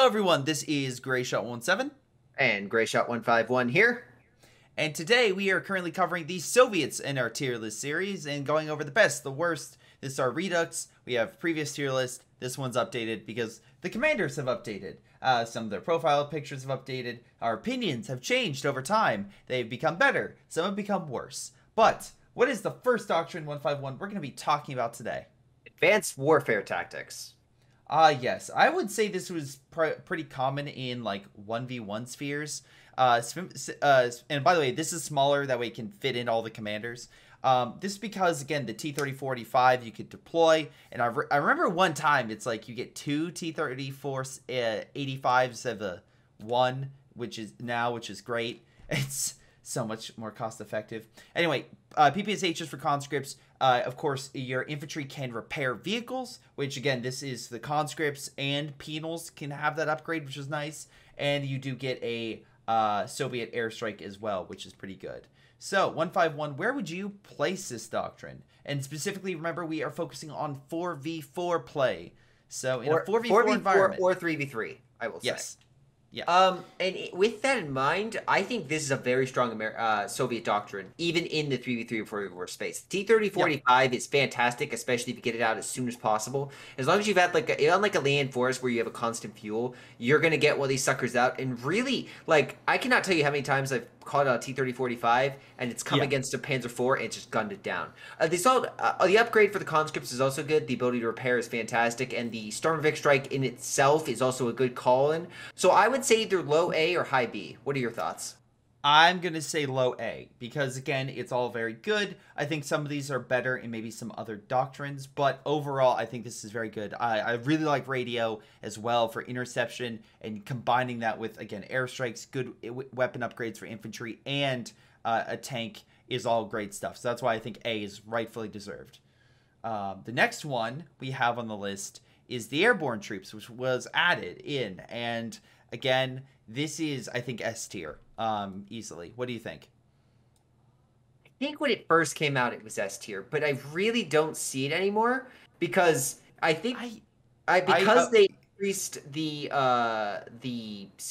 Hello everyone, this is Greyshot117 and Greyshot151 here. And today we are currently covering the Soviets in our tier list series and going over the best, the worst. This is our Redux. We have previous tier list. This one's updated because the commanders have updated. Some of their profile pictures have updated. Our opinions have changed over time. They've become better. Some have become worse. But what is the first Doctrine 151 we're going to be talking about today? Advanced Warfare Tactics. Yes. I would say this was pretty common in, like, 1v1 spheres. And by the way, this is smaller. That way it can fit in all the commanders. This is because, again, the T-34-85 you could deploy. And I remember one time, it's like you get two T-34-85s instead of the one, which is great. It's so much more cost effective. Anyway, PPSHs for conscripts. Of course, your infantry can repair vehicles, which, again, this is the conscripts and penals can have that upgrade, which is nice. And you do get a Soviet airstrike as well, which is pretty good. So, 151, where would you place this doctrine? And specifically, remember, we are focusing on 4v4 play. So, in a 4v4 environment. Or 3v3, I will say. Yes. Yeah. And with that in mind, I think this is a very strong Soviet doctrine, even in the 3v3 or 4v4 space. T-30-45 is fantastic, especially if you get it out as soon as possible. As long as you've had, like, unlike a land forest where you have a constant fuel, you're going to get one of these suckers out. And really, like, I cannot tell you how many times I've caught a T-30-45 and it's come against a Panzer IV and it's just gunned it down. The upgrade for the conscripts is also good. The ability to repair is fantastic, and the Stormovik strike in itself is also a good call-in. So I would say either low A or high B. What are your thoughts? I'm going to say low A because, again, it's all very good. I think some of these are better in maybe some other doctrines, but overall, I think this is very good. I really like radio as well for interception, and combining that with, again, airstrikes, good weapon upgrades for infantry, and a tank is all great stuff. So that's why I think A is rightfully deserved. The next one we have on the list is the Airborne Troops, which was added in, and again, this is, I think, S tier. Easily. What do you think? I think when it first came out, it was S tier, but I really don't see it anymore because I think they increased the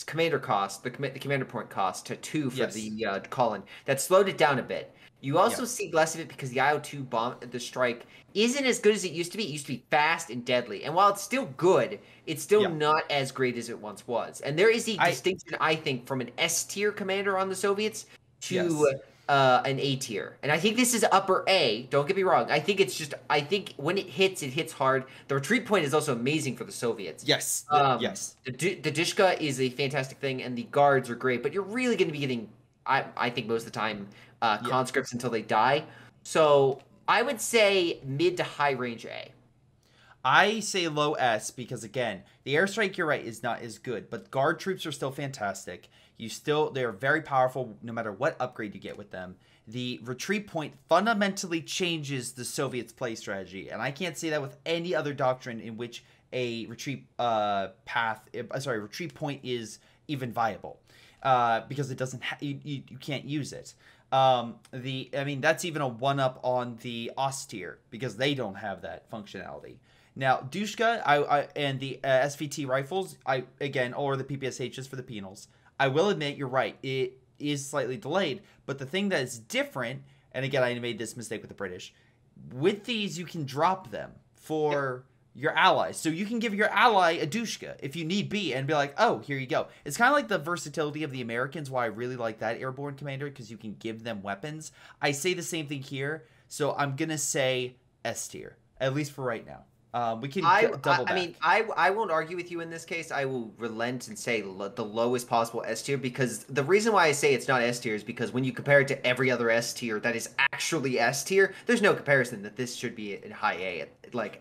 commander cost, the commander point cost to 2 for the call-in. That slowed it down a bit. You also see less of it because the IO-2 bomb, the strike, isn't as good as it used to be. It used to be fast and deadly. And while it's still good, it's still not as great as it once was. And there is a distinction, I think, from an S-tier commander on the Soviets to an A-tier. And I think this is upper A. Don't get me wrong. I think when it hits hard. The retreat point is also amazing for the Soviets. Yes. The Dishka is a fantastic thing, and the guards are great. But you're really going to be getting, I think, most of the time, conscripts until they die. So I would say mid to high range A. I say low S because, again, the airstrike, you're right, is not as good, but guard troops are still fantastic. They're very powerful no matter what upgrade you get with them. The retreat point fundamentally changes the Soviets' play strategy, and I can't say that with any other doctrine in which a retreat retreat point is even viable, because it doesn't you can't use it. I mean, that's even a one-up on the Ost tier because they don't have that functionality. Now, Dushka and the SVT rifles, or the PPSHs for the penals, I will admit you're right. It is slightly delayed, but the thing that is different, and again, I made this mistake with the British, with these you can drop them for your allies. So you can give your ally a Dushka if you need be and be like, oh, here you go. It's kind of like the versatility of the Americans, why I really like that airborne commander, because you can give them weapons. I say the same thing here, so I'm going to say S tier, at least for right now. We can double back. I mean, I won't argue with you in this case. I will relent and say the lowest possible S tier, because the reason why I say it's not S tier is because when you compare it to every other S tier that is actually S tier, there's no comparison that this should be in high A,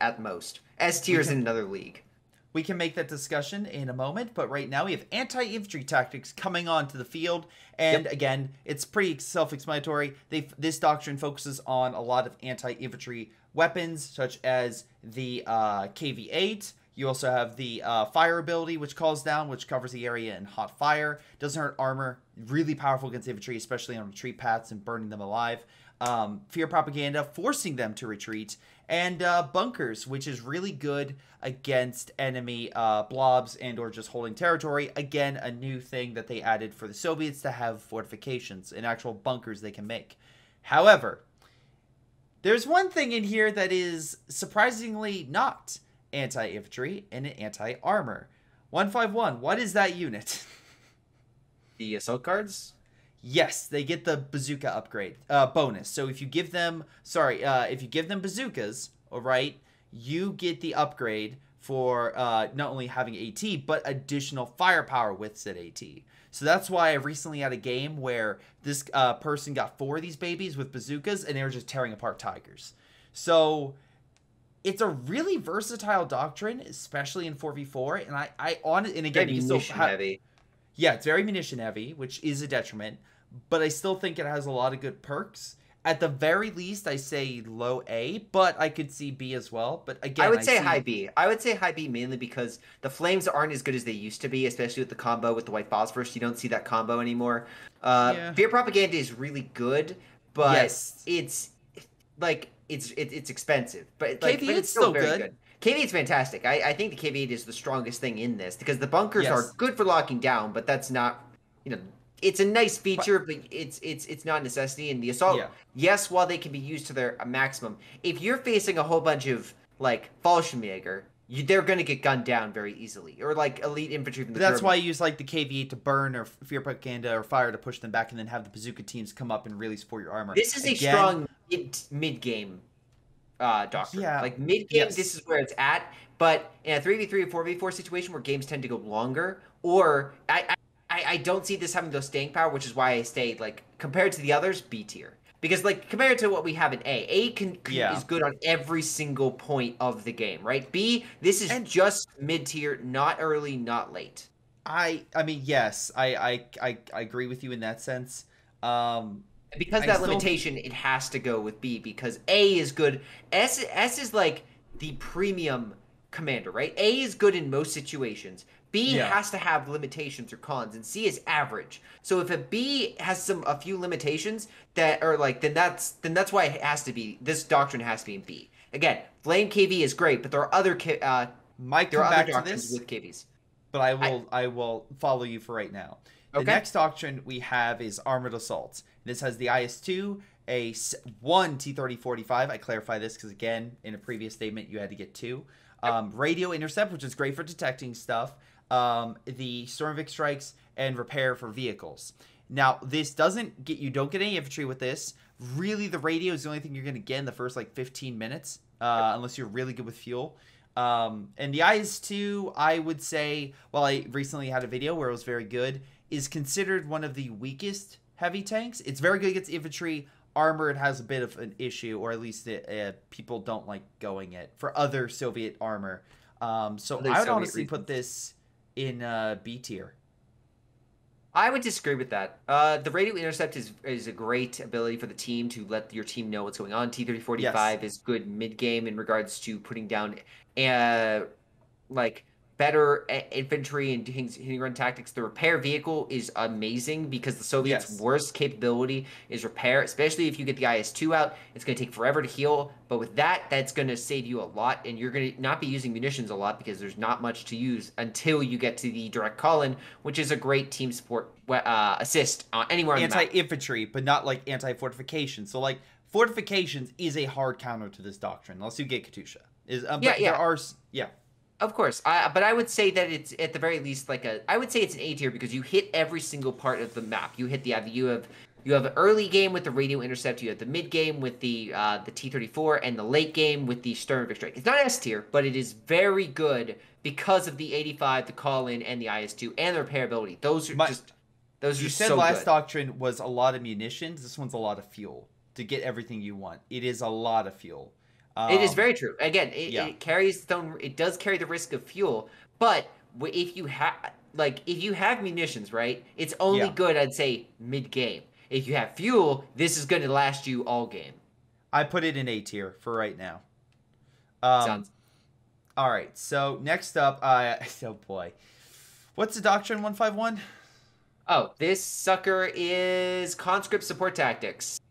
at most. S tier is in another league. We can make that discussion in a moment, but right now we have Anti-Infantry Tactics coming onto the field, and again, it's pretty self-explanatory. This doctrine focuses on a lot of anti-infantry weapons, such as the KV-8, You also have the fire ability, which calls down, which covers the area in hot fire. Doesn't hurt armor. Really powerful against infantry, especially on retreat paths and burning them alive. Fear propaganda, forcing them to retreat. And bunkers, which is really good against enemy blobs and or just holding territory. Again, a new thing that they added for the Soviets to have fortifications and actual bunkers they can make. However, there's one thing in here that is surprisingly not anti-infantry and anti-armor. 151, what is that unit? The assault guards? Yes, they get the bazooka upgrade bonus. So if you give them, if you give them bazookas, all right, you get the upgrade for not only having AT, but additional firepower with said AT. So that's why I recently had a game where this person got 4 of these babies with bazookas, and they were just tearing apart tigers. So it's a really versatile doctrine, especially in 4v4. And and again, very munition heavy. Yeah, it's very munition heavy, which is a detriment. But I still think it has a lot of good perks. At the very least, I say low A, but I could see B as well. But again, I would say high B. I would say high B mainly because the flames aren't as good as they used to be, especially with the combo with the white phosphorus. You don't see that combo anymore. Fear propaganda is really good, but it's like it's expensive. But like, KV8 it's still very good. KV8 is fantastic. I think the KV8 is the strongest thing in this because the bunkers are good for locking down, but that's not, it's a nice feature, but it's not a necessity. And the assault, yes, while they can be used to their maximum, if you're facing a whole bunch of like Fallschirmjäger, they're going to get gunned down very easily, or like elite infantry from the That's why I use like the KV8 to burn or fear propaganda or fire to push them back, and then have the bazooka teams come up and really support your armor. This is a strong mid game doctrine. Like mid game, this is where it's at. But in a 3v3 or 4v4 situation where games tend to go longer, or I don't see this having those staying power, which is why I stayed, like, compared to the others, B tier. Because, like, compared to what we have in A is good on every single point of the game, right? B, this is just mid-tier, not early, not late. I mean, yes, I agree with you in that sense. Because that limitation, it has to go with B, because A is good. S is, like, the premium commander, right? A is good in most situations. B has to have limitations or cons, and C is average. So if a B has a few limitations that are like, then that's why it has to be, this doctrine has to be in B. Again, Flame KV is great, but there are other doctrines with KVs. But I will follow you for right now. The next doctrine we have is Armored Assault. This has the IS-2, one T-3045. I clarify this because, again, in a previous statement, you had to get 2. Radio Intercept, which is great for detecting stuff. The Stormvik strikes, and repair for vehicles. Now, this don't get any infantry with this. Really, the radio is the only thing you're going to get in the first, like, 15 minutes, unless you're really good with fuel. And the IS-2, I would say, well, I recently had a video where it was very good, is considered one of the weakest heavy tanks. It's very good against infantry. Armor, it has a bit of an issue, or at least people don't like going it for other Soviet armor. So I would honestly put this in B tier. I would disagree with that. The radio intercept is a great ability for the team to let your team know what's going on. T-3045 is good mid-game in regards to putting down like better infantry and hitting run tactics. The repair vehicle is amazing because the Soviets' worst capability is repair, especially if you get the IS-2 out. It's going to take forever to heal, but with that's going to save you a lot, and you're going to not be using munitions a lot because there's not much to use until you get to the direct call-in, which is a great team support assist anywhere on the map. Anti-infantry, but not like anti-fortification. So like fortifications is a hard counter to this doctrine, unless you get Katyusha. There are Of course, but I would say that it's at the very least I would say it's an A tier because you hit every single part of the map. You hit you have an early game with the radio intercept. You have the mid game with the T-34, and the late game with the Stormvik strike. It's not S tier, but it is very good because of the 85, the call in, and the IS-2 and the repairability. Those are you said last doctrine was a lot of munitions. This one's a lot of fuel to get everything you want. It is a lot of fuel. It is very true. Again, it carries it does carry the risk of fuel, but if you have munitions, right, it's only good, I'd say, mid game. If you have fuel, this is going to last you all game. I put it in A tier for right now. All right. So next up, oh boy, what's the Doctrine 151? Oh, this sucker is conscript support tactics.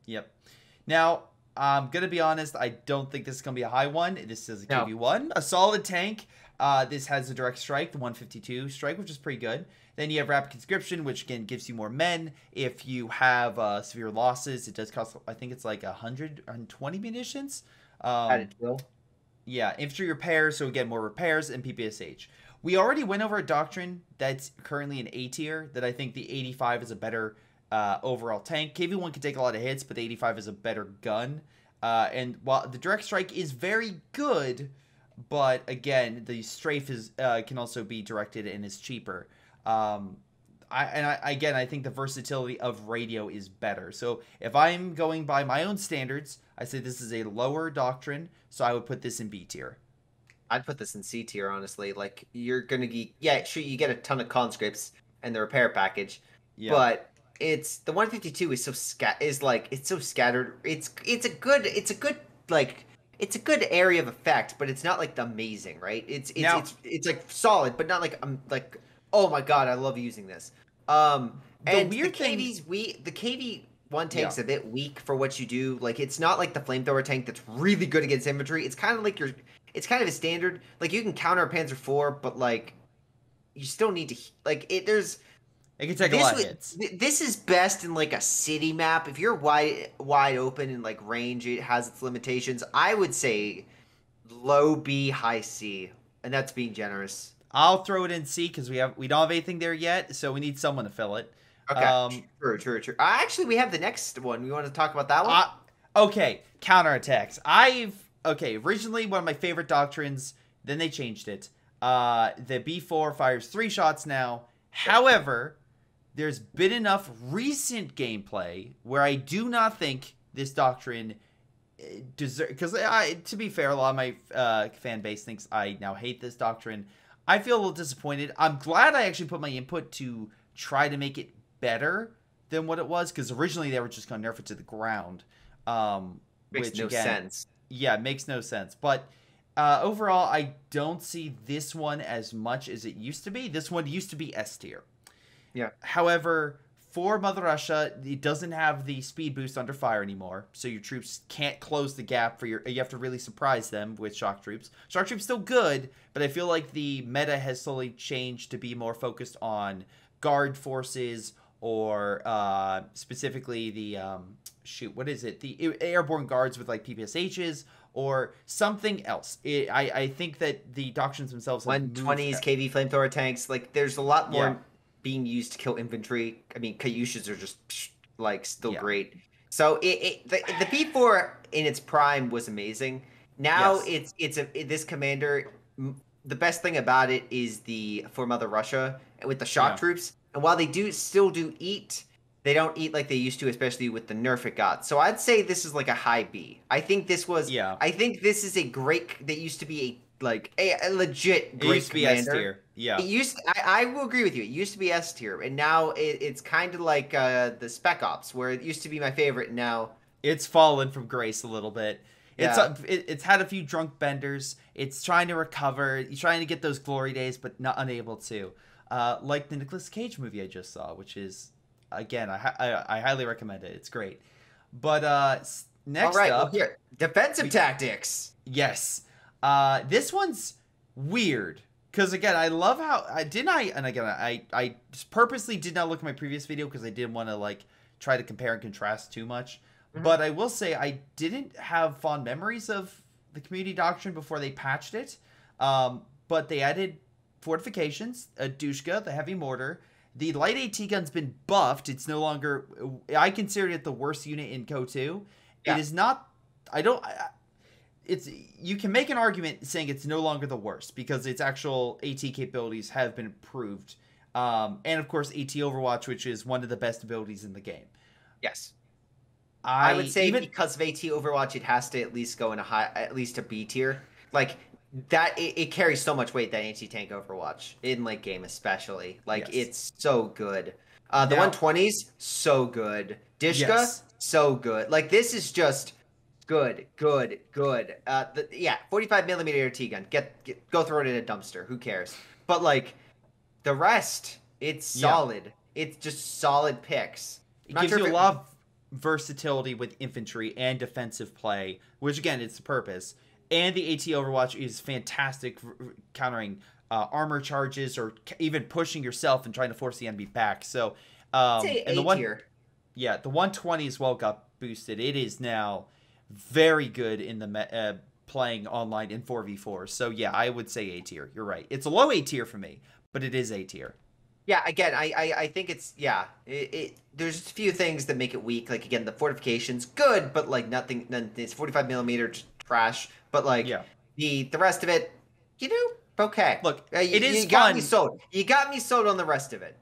Yep. Now, I'm going to be honest, I don't think this is going to be a high one. This is a KV1, a solid tank. This has a direct strike, the 152 strike, which is pretty good. Then you have rapid conscription, which again gives you more men. If you have severe losses, it does cost, I think it's like 120 munitions. Yeah, infantry repairs, so again, more repairs and PPSH. We already went over a Doctrine that's currently an A tier, that I think the 85 is a better overall tank. KV1 can take a lot of hits, but the 85 is a better gun. And while the direct strike is very good, but again, the strafe is can also be directed and is cheaper. I think the versatility of radio is better. So if I'm going by my own standards, I say this is a lower Doctrine, so I would put this in B tier. I'd put this in C tier, honestly. Like, you're gonna get, yeah, sure, you get a ton of conscripts and the repair package, but it's the 152 is so it's so scattered. It's a good area of effect, but it's not like the amazing, right? It's like solid, but not like oh my god, I love using this. And the KV1 tank's a bit weak for what you do. Like, it's not like the flamethrower tank that's really good against infantry. It's kind of like it's kind of a standard. Like, you can counter a Panzer IV, but like you still need to it can take a lot of hits. This is best in like a city map. If you're wide open and like range, it has its limitations. I would say low B, high C, and that's being generous. I'll throw it in C because we don't have anything there yet, so we need someone to fill it. Okay, true. Actually, we have the next one. We want to talk about that one? Okay, counterattacks. Originally one of my favorite Doctrines, then they changed it. The B4 fires 3 shots now. However, there's been enough recent gameplay where I do not think this Doctrine deserves... Because, to be fair, a lot of my fan base thinks I now hate this Doctrine. I feel a little disappointed. I'm glad I actually put my input to try to make it better than what it was, because originally they were just going to nerf it to the ground. Makes no sense. Yeah, it makes no sense. But overall, I don't see this one as much as it used to be. This one used to be S tier. Yeah. However, for Mother Russia, it doesn't have the speed boost under fire anymore, so your troops can't close the gap for you have to really surprise them with shock troops. Shock troops still good, but I feel like the meta has slowly changed to be more focused on guard forces, or specifically the what is it? The airborne guards with like PPSHs or something else. I think that the Doctrines themselves have 120s, KV flamethrower tanks, like there's a lot more being used to kill infantry. I mean, Kayushas are just like still great. So the P4 in its prime was amazing. Now this commander. The best thing about it is for Mother Russia with the shock troops. And while they still do eat, they don't eat like they used to, especially with the nerf it got. So I'd say this is like a high B. I think this was. Yeah. I think this is a great. That used to be a legit great. It used to be S tier. Yeah. It used. I will agree with you. It used to be S tier, and now it's kind of like the Spec Ops, where it used to be my favorite. And now it's fallen from grace a little bit. It's had a few drunk benders. It's trying to recover. It's trying to get those glory days, but not unable to. Like the Nicolas Cage movie I just saw, which is, again, I highly recommend it. It's great. But next up, here, defensive tactics. Yes, this one's weird because again, I love how I purposely did not look at my previous video because I didn't want to try to compare and contrast too much. Mm-hmm. But I will say I didn't have fond memories of the Community Doctrine before they patched it. But they added fortifications, a Dushka, the heavy mortar. The light AT gun's been buffed. It's no longer... I consider it the worst unit in CoH2. Yeah. It is not... You can make an argument saying it's no longer the worst because its actual AT capabilities have been improved. And of course, AT Overwatch, which is one of the best abilities in the game. Yes. I would say because of AT Overwatch, it has to at least go in at least a B tier. Like... That it carries so much weight, that anti-tank Overwatch in late game especially. It's so good. The 120s so good. Dishka so good. Like, this is just Good. Yeah, 45 millimeter AT gun. Go throw it in a dumpster. Who cares? But like the rest, it's solid. Yeah. It's just solid picks. It gives you a lot of versatility with infantry and defensive play, which again, it's the purpose. And the AT Overwatch is fantastic countering armor charges or even pushing yourself and trying to force the enemy back. So, and the tier. Yeah, the 120 as well got boosted. It is now very good in the playing online in 4v4. So yeah, I would say A tier. You're right. It's a low A tier for me, but it is A tier. Yeah, again, I think it's, yeah, there's a few things that make it weak. Like, again, the fortification's good, but, like, it's 45 millimeter trash. But, like, the rest of it, you know, okay. Look, it is fun. Got me sold. You got me sold on the rest of it.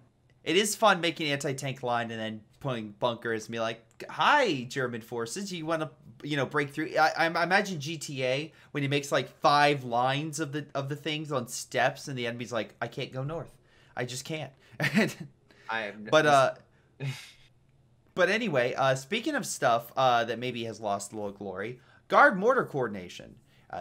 It is fun making anti-tank line and then putting bunkers and be like, hi, German forces, you want to, you know, break through. I imagine GTA when he makes, like, 5 lines of the things on steps and the enemy's like, I can't go north. I just can't. But anyway, speaking of stuff that maybe has lost a little glory, guard mortar coordination.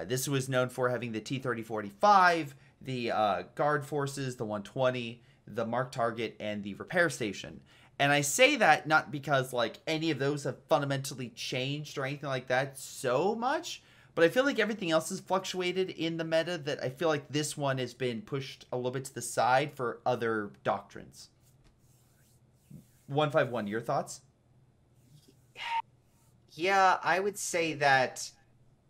This was known for having the T-3045, the guard forces, the 120, the mark target, and the repair station. And I say that not because like any of those have fundamentally changed or anything like that so much, but I feel like everything else has fluctuated in the meta that I feel like this one has been pushed a little bit to the side for other doctrines. 151, your thoughts? Yeah, I would say that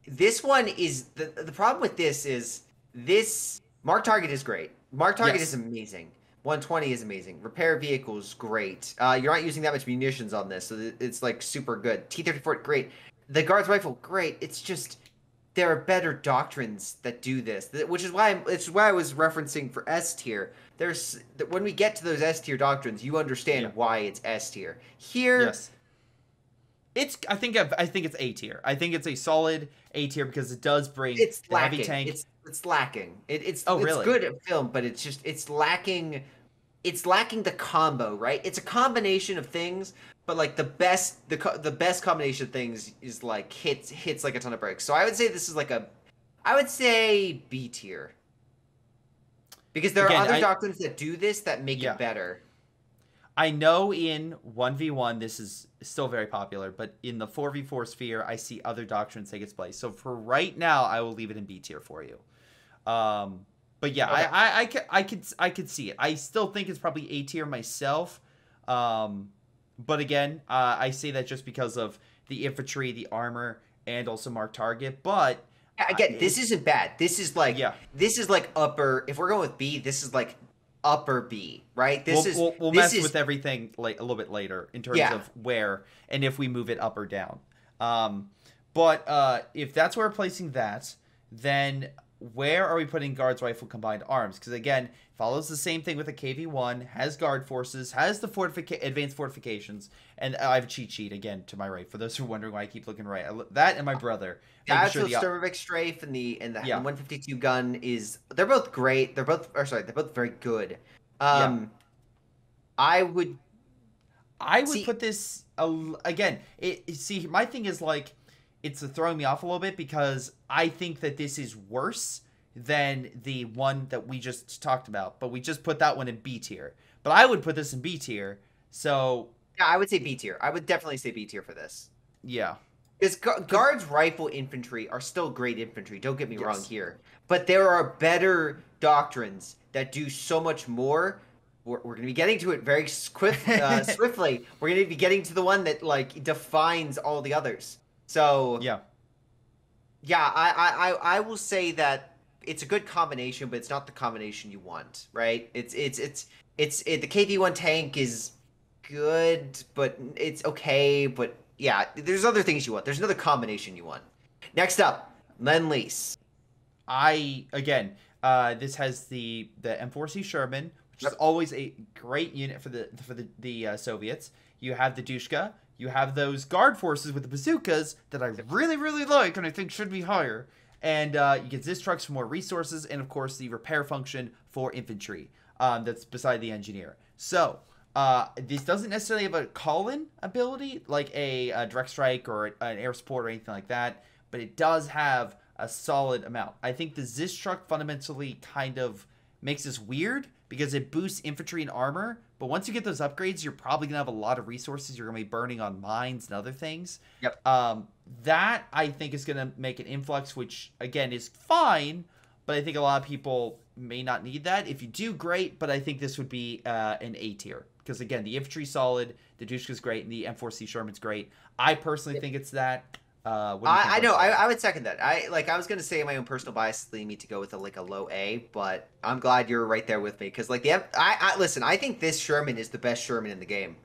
this one is... The problem with this is this... Mark target is great. Mark target is amazing. 120 is amazing. Repair vehicles, great. You're not using that much munitions on this, so it's like super good. T-34, great. The guard's rifle, great. It's just... There are better doctrines that do this, which is why I was referencing for S tier. There's when we get to those S tier doctrines, you understand why it's S tier. Here, I think it's A tier. I think it's a solid A tier because it does bring the heavy tank. It's lacking. It's really? Good at film, but it's lacking. It's lacking the combo, right? It's a combination of things. But like the best combination of things is like hits like a ton of bricks. So I would say this is like I would say B tier. Because there are other doctrines that do this that make it better. I know in 1v1 this is still very popular, but in the 4v4 sphere I see other doctrines take its place. So for right now I will leave it in B tier for you. But yeah, okay. I could see it. I still think it's probably A tier myself. But again, I say that just because of the infantry, the armor, and also mark target. But again, this isn't bad. This is like this is like upper. If we're going with B, this is like upper B, right? We'll mess with everything like a little bit later in terms of where and if we move it up or down. But if that's where we're placing that, then where are we putting guards rifle combined arms? Because again, follows the same thing with a KV-1, has guard forces, has the advanced fortifications, and I have a cheat sheet again to my right for those who are wondering why I keep looking right. That and my brother. Yeah, so Sturmovik Strafe and the 152 gun they're both great. They're both very good. I would put this again. See, my thing is like it's throwing me off a little bit because I think that this is worse than the one that we just talked about, but we just put that one in B tier. But I would put this in B tier. So yeah, I would say B tier. I would definitely say B tier for this. Yeah. Because guards rifle infantry are still great infantry. Don't get me wrong here. But there are better doctrines that do so much more. We're going to be getting to it very swiftly. We're going to be getting to the one that like defines all the others. So yeah, I will say that it's a good combination, but it's not the combination you want, right? It's the KV-1 tank is good, but it's okay, but yeah, there's other things you want. There's another combination you want. Next up, Lend-Lease. This has the M4C Sherman, which is always a great unit for the Soviets. You have the Dushka. You have those guard forces with the bazookas that I really, really like and I think should be higher. And you get Zis trucks for more resources and, of course, the repair function for infantry that's beside the engineer. So This doesn't necessarily have a call-in ability like a direct strike or an air support or anything like that, but it does have a solid amount. I think the Zis truck fundamentally kind of makes this weird because it boosts infantry and armor, but once you get those upgrades, you're probably gonna have a lot of resources you're gonna be burning on mines and other things. Yep. That I think is gonna make an influx, which again is fine, but I think a lot of people may not need that. If you do, great, but I think this would be an A tier. Because again, the infantry's solid, the Dushka's great, and the M4C Sherman's great. I personally think it's that. I know. I would second that. I was gonna say my own personal bias leading me to go with a low A, but I'm glad you're right there with me because listen. I think this Sherman is the best Sherman in the game.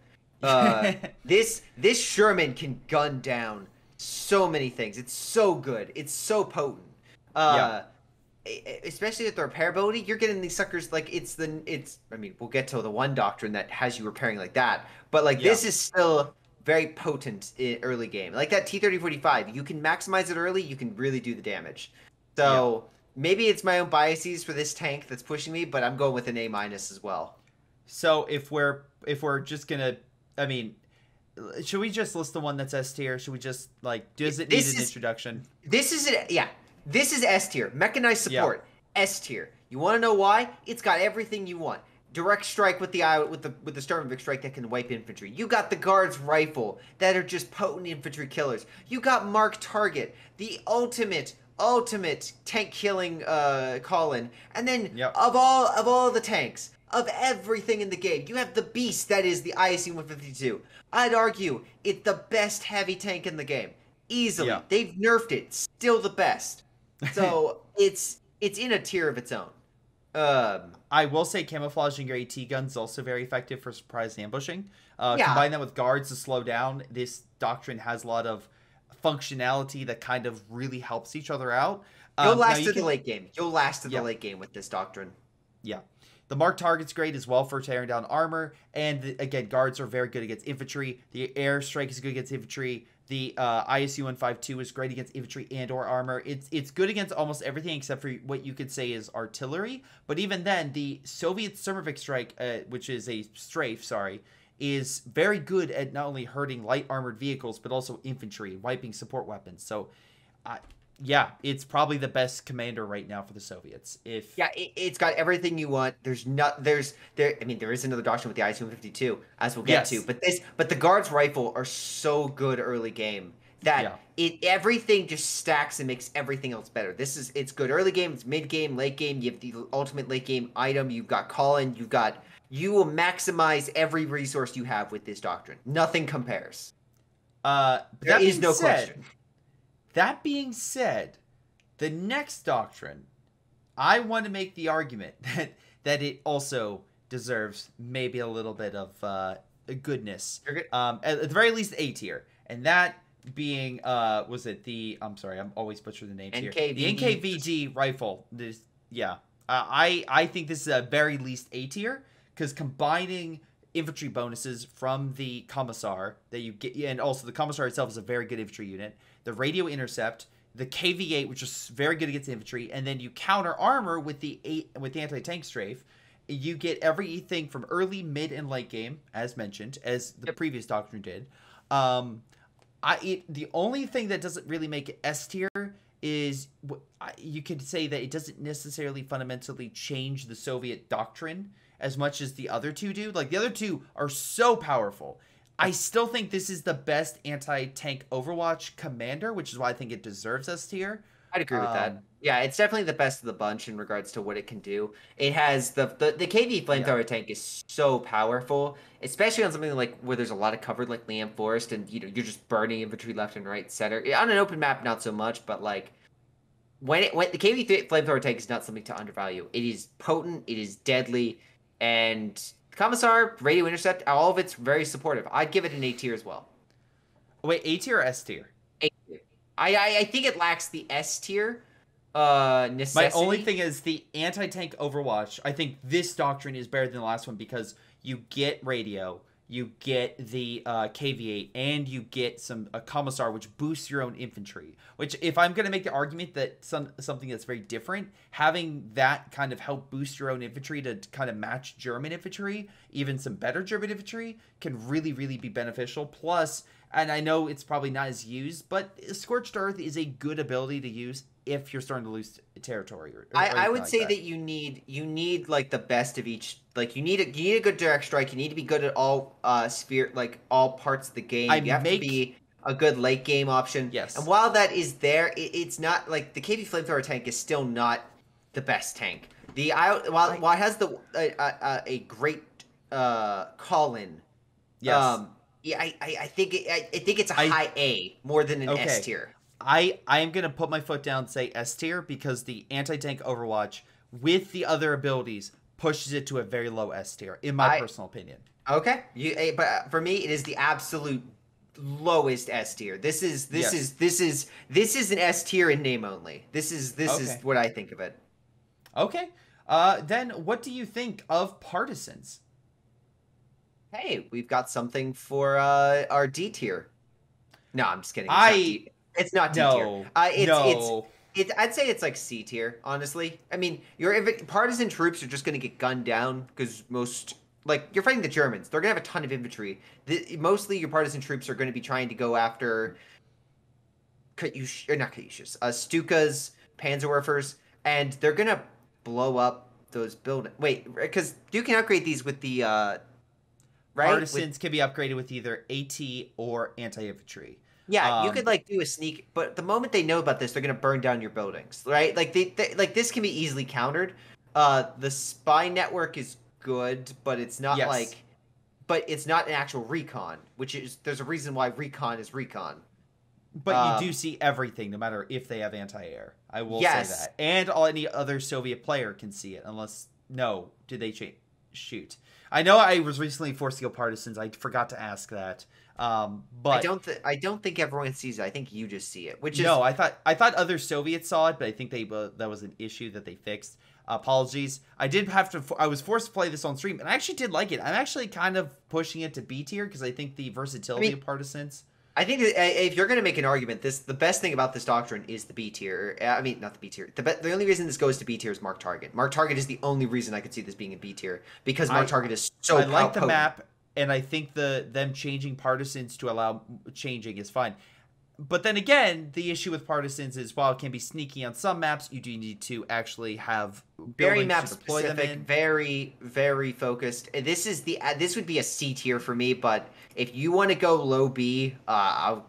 This Sherman can gun down so many things. It's so good. It's so potent. Especially with the repair ability, you're getting these suckers like I mean, we'll get to the one doctrine that has you repairing like that, but this is still very potent in early game. Like that T-3045, you can maximize it early, you can really do the damage. So maybe it's my own biases for this tank that's pushing me, but I'm going with an A- as well. So if we're just gonna, I mean, should we just list the one that's S tier? Should we just does it need an introduction? This is it. Yeah. This is S tier. Mechanized support, S tier. You want to know why? It's got everything you want. Direct strike with the Sturmovik strike that can wipe infantry. You got the Guards Rifle that are just potent infantry killers. You got Mark Target, the ultimate tank killing call-in. And then of all the tanks, of everything in the game, you have the beast that is the ISU-152. I'd argue it's the best heavy tank in the game. Easily. Yeah. They've nerfed it. Still the best. So it's in a tier of its own. I will say camouflaging your AT guns is also very effective for surprise ambushing. Combine that with guards to slow down. This doctrine has a lot of functionality that kind of really helps each other out. You'll last to the late game. You'll last to the late game with this doctrine. Yeah. The mark target's great as well for tearing down armor. And again, guards are very good against infantry. The air strike is good against infantry. The ISU-152 is great against infantry and or armor. It's good against almost everything except for what you could say is artillery. But even then, the Soviet Thermovik strike, which is a strafe, is very good at not only hurting light armored vehicles, but also infantry, wiping support weapons. So, yeah, it's probably the best commander right now for the Soviets. It's got everything you want. There is another doctrine with the ISU-152, as we'll get to. But the Guards Rifle are so good early game that everything just stacks and makes everything else better. It's good early game, it's mid game, late game. You have the ultimate late game item. You've got call-in. You will maximize every resource you have with this doctrine. Nothing compares. There is no question. That being said, the next doctrine, I want to make the argument that it also deserves maybe a little bit of goodness. At the very least, A tier. And that being, was it the, I'm sorry, I'm always butchering the names here. The NKVD rifle. I think this is a very least A tier, because combining infantry bonuses from the Commissar that you get, and also the Commissar itself is a very good infantry unit, the radio intercept, the KV-8, which is very good against infantry, and then you counter armor with the anti-tank strafe. You get everything from early, mid, and late game, as mentioned, as the previous doctrine did. The only thing that doesn't really make it S tier is you could say that it doesn't necessarily fundamentally change the Soviet doctrine as much as the other two do. Like, the other two are so powerful. I still think this is the best anti-tank Overwatch commander, which is why I think it deserves S tier. I'd agree with that. Yeah, it's definitely the best of the bunch in regards to what it can do. It has the KV flamethrower tank is so powerful, especially on something like where there's a lot of cover like Liam Forest, and you're just burning infantry left and right, center. On an open map, not so much, but like when the KV flamethrower tank is not something to undervalue. It is potent, it is deadly, and Commissar, Radio Intercept, all of it's very supportive. I'd give it an A tier as well. Wait, A tier or S tier? A tier. I think it lacks the S tier necessity. My only thing is the anti-tank Overwatch. I think this doctrine is better than the last one because you get radio, you get the KV8, and you get a Commissar, which boosts your own infantry. Which, if I'm going to make the argument that something that's very different, having that kind of help boost your own infantry to kind of match German infantry, even some better German infantry, can really, really be beneficial. Plus, and I know it's probably not as used, but Scorched Earth is a good ability to use if you're starting to lose territory. I would say that you need like the best of each. Like you need a good direct strike. You need to be good at all all parts of the game. You have to be a good late game option. Yes. And while that is there, it's not like the KV flamethrower tank is still not the best tank. While it has a great call in. Yes. Yeah, I think it's a high A more than an S tier. I am going to put my foot down and say S tier because the anti-tank Overwatch with the other abilities pushes it to a very low S tier, in my personal opinion. Okay. But for me, it is the absolute lowest S tier. This is an S tier in name only. This is what I think of it. Okay. Then what do you think of Partisans? Hey, we've got something for our D tier. No, I'm just kidding. It's not D tier. I'd say it's like C tier, honestly. I mean, your partisan troops are just going to get gunned down because you're fighting the Germans. They're going to have a ton of infantry. Mostly your partisan troops are going to be trying to go after Stukas, Panzerwerfers, and they're going to blow up those buildings. Wait, because you can upgrade these with the right? Partisans can be upgraded with either AT or anti-infantry. Yeah, you could do a sneak, but the moment they know about this, they're gonna burn down your buildings, right? Like this can be easily countered. The spy network is good, but it's not it's not an actual recon, there's a reason why recon is recon. But you do see everything, no matter if they have anti-air. I will say that, and any other Soviet player can see it, unless did they shoot? I know I was recently forced to go Partisans. I forgot to ask that. But I don't think everyone sees it. I think you just see it. I thought other Soviets saw it, but I think that was an issue that they fixed. Apologies. I was forced to play this on stream, and I actually did like it. I'm actually kind of pushing it to B tier because I think the versatility of Partisans. I think if you're going to make an argument, the best thing about this doctrine is the B tier. I mean, not the B tier. The only reason this goes to B tier is Mark Target. Mark Target is the only reason I could see this being in B tier because Mark Target is so. I like the map, and I think them changing Partisans to allow changing is fine. But then again, the issue with Partisans is while it can be sneaky on some maps, you do need to actually have very map specific, very very focused. This would be a C tier for me, but if you want to go low B, I'll.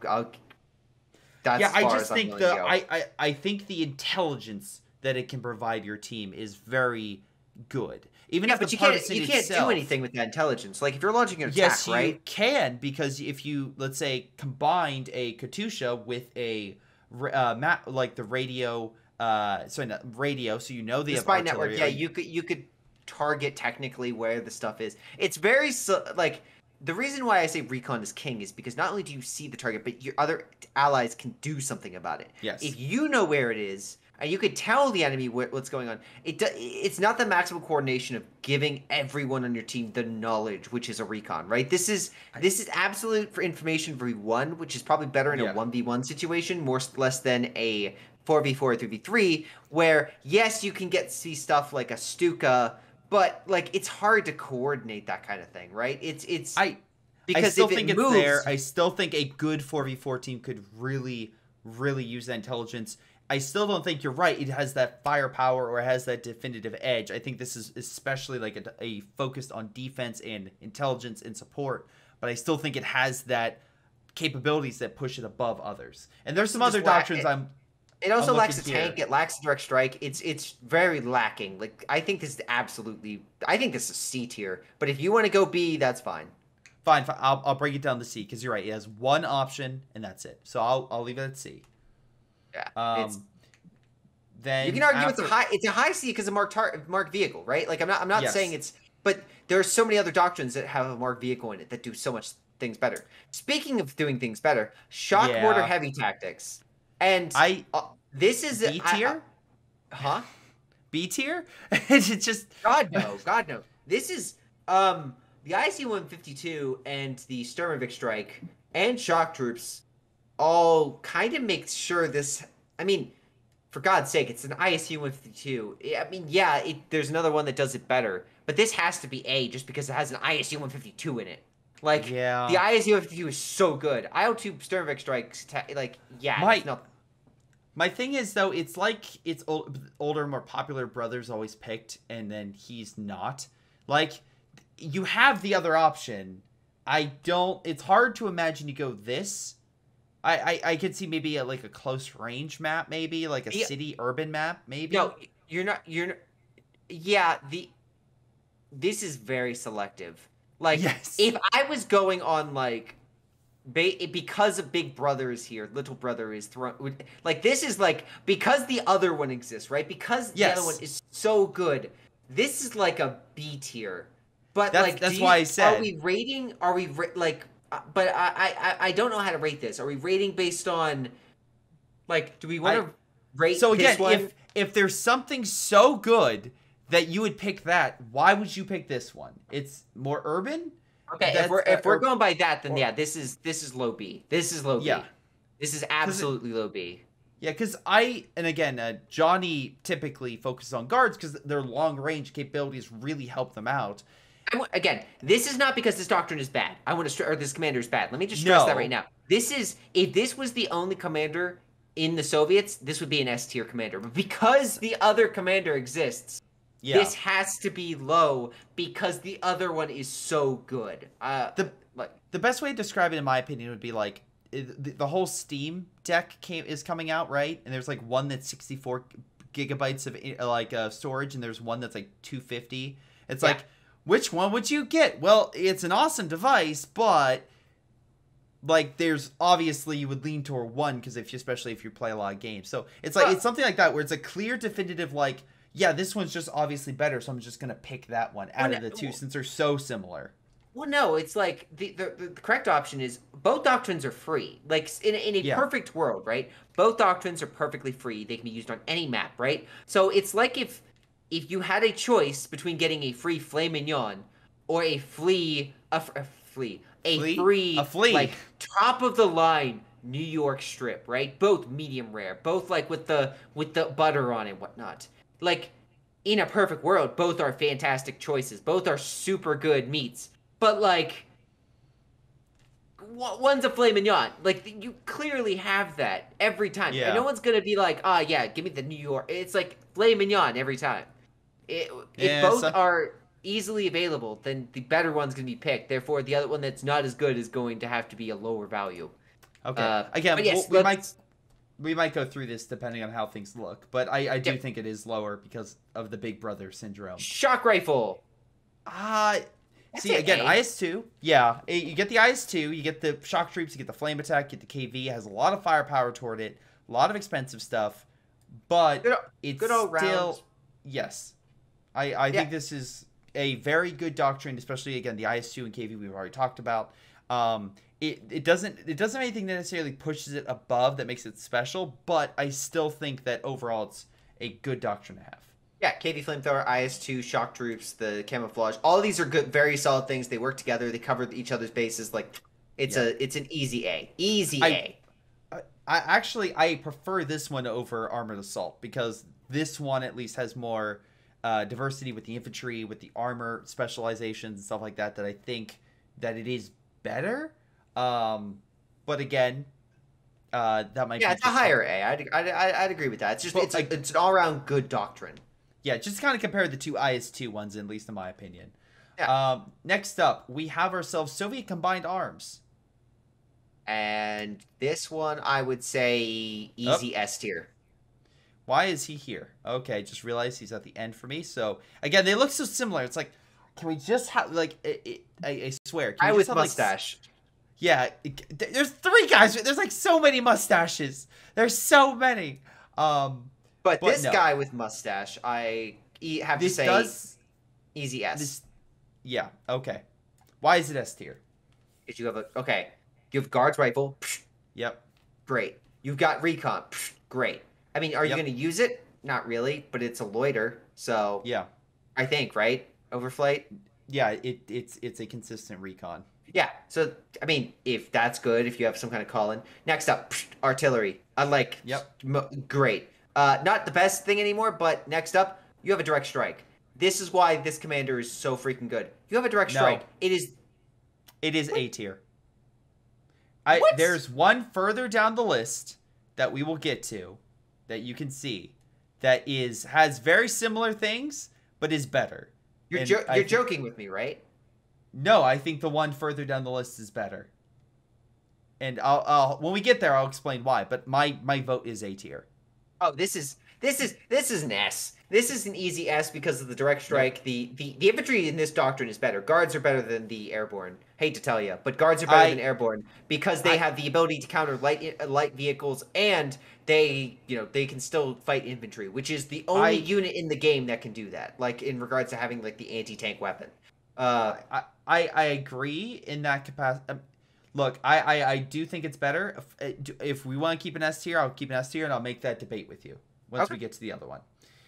That's I just think I think the intelligence that it can provide your team is very good. Even if you can't do anything with that intelligence. Like if you're launching an attack, right? Yes, you can, because if you, let's say, combined a Katyusha with a map like the radio, so you know the spy network. Yeah, you could target technically where the stuff is. It's very the reason why I say recon is king is because not only do you see the target, but your other allies can do something about it. Yes. If you know where it is, and you could tell the enemy what's going on, it's not the maximum coordination of giving everyone on your team the knowledge, which is a recon, right? This is absolute for information v1, which is probably better in a 1v1 situation, less than a 4v4 or 3v3, where yes, you can see stuff like a Stuka, but it's hard to coordinate that kind of thing, right? I still think it's there. I still think a good 4v4 team could really, really use that intelligence. I still don't think you're right. It has that firepower or it has that definitive edge. I think this is especially a focused on defense and intelligence and support, but I still think it has that capabilities that push it above others. And there's some other doctrines It also lacks a tank. It lacks a direct strike. It's very lacking. I think this is C tier. But if you want to go B, that's fine. Fine. I'll break it down to C because you're right. It has one option and that's it. So I'll leave it at C. Yeah. Then you can argue it's a high C because of marked vehicle, right? I'm not saying it's, but there are so many other doctrines that have a marked vehicle in it that do so much things better. Speaking of doing things better, shock mortar heavy tactics, and this is B tier. Huh? B tier? It's just God no. This is the ISU-152 and the Sturmovik Strike and Shock Troops all kind of make sure this. I mean, for God's sake, it's an ISU-152. I mean, yeah, there's another one that does it better, but this has to be A just because it has an ISU-152 in it. Like, yeah. the ISU-152 is so good. IO-2 Sturmovik Strikes, like, yeah, it's not. My thing is, though, it's like it's older, more popular brothers always picked, and then he's not. Like, you have the other option. It's hard to imagine you go this. I could see maybe a close range map, maybe, like a city urban map, maybe. No, you're not, yeah, this is very selective. Like, yes. If I was going on, like, because of Big Brother is here, Little Brother is thrown. Like, this is like because the other one exists, right? Because the other one is so good. This is like a B tier. But that's why I said. Are we rating? Are we like? But I don't know how to rate this. Are we rating based on? Like, do we want to rate? So again, this one? if there's something so good that you would pick that, why would you pick this one? It's more urban. Okay, if we're going by that, then yeah, this is low B. This is low B. Yeah. This is absolutely low B. Yeah, because Johnny typically focuses on guards because their long range capabilities really help them out. Again, this is not because this doctrine is bad. Or this commander is bad. Let me just stress that right now. If this was the only commander in the Soviets, this would be an S tier commander. But because the other commander exists, this has to be low because the other one is so good. The best way to describe it, in my opinion, would be like the whole Steam deck is coming out, right? And there's like one that's 64 gigabytes of storage, and there's one that's like 250. It's like, which one would you get? Well, it's an awesome device, but like there's obviously you would lean toward one because especially if you play a lot of games. So it's like it's something like that where it's a clear, definitive like. Yeah, this one's just obviously better, so I'm just going to pick that one out of the two since they're so similar. Well, no, it's like the correct option is both doctrines are free. Like in a perfect world, right? Both doctrines are perfectly free. They can be used on any map, right? So it's like if you had a choice between getting a free Filet Mignon or a free like top of the line New York strip, right? Both medium rare, both like with the butter on it and whatnot. Like, in a perfect world, both are fantastic choices. Both are super good meats. But, like, one's a filet mignon. Like, you clearly have that every time. Yeah. And no one's going to be like, give me the New York. It's like filet mignon every time. If both are easily available, then the better one's going to be picked. Therefore, the other one that's not as good is going to have to be a lower value. Okay. Again, we might go through this depending on how things look, but I do think it is lower because of the Big Brother syndrome. Shock Rifle. See, again, IS-2. Yeah, you get the IS-2, you get the Shock Troops, you get the Flame Attack, you get the KV. It has a lot of firepower toward it, a lot of expensive stuff, but it's good all round. Yes. I think this is a very good doctrine, especially, again, the IS-2 and KV we've already talked about. It doesn't have anything that necessarily pushes it above that makes it special, but I still think that overall it's a good doctrine to have. Yeah, KV Flamethrower, IS-2, Shock Troops, the Camouflage. All of these are good, very solid things. They work together. They cover each other's bases. Like, it's an easy A. Easy A. I prefer this one over Armored Assault because this one at least has more diversity with the infantry, with the armor specializations and stuff like that I think that it is better. But again, that might be it's a higher A. I'd agree with that. It's just it's an all around good doctrine. Yeah, just kind of compare the two IS-2 ones, at least in my opinion. Yeah. Next up, we have ourselves Soviet Combined Arms. And this one, I would say easy S tier. Why is he here? Okay, just realized he's at the end for me. So, again, they look so similar. It's like, can we just have, like, I swear. Can we with mustache. Yeah, there's 3 guys. There's, like, so many mustaches. There's so many. But this guy with mustache, I have to say, easy S. Yeah, okay. Why is it S tier? If you have you have Guards Rifle. Yep. Great. You've got Recon. Great. I mean, are you going to use it? Not really, but it's a loiter, so... Yeah. I think, right? Overflight? Yeah, it's a consistent recon. Yeah, so I mean, if that's good, if you have some kind of call-in. Next up, artillery. Yep. Great. Not the best thing anymore, but next up, you have a direct strike. This is why this commander is so freaking good. You have a direct strike. No. It is What? A tier. What? There's one further down the list that we will get to that you can see that has very similar things but is better. You're joking with me, right? No, I think the one further down the list is better. And I'll when we get there, I'll explain why. But my vote is A tier. Oh, this is an S. This is an easy S because of the direct strike. Yeah. The infantry in this doctrine is better. Guards are better than the airborne. Hate to tell you, but guards are better than airborne because they have the ability to counter light vehicles, and they can still fight infantry, which is the only unit in the game that can do that. Like in regards to having like the anti-tank weapon. I agree in that capacity. Look, I do think it's better. If we want to keep an S tier, I'll keep an S tier, and I'll make that debate with you once we get to the other one.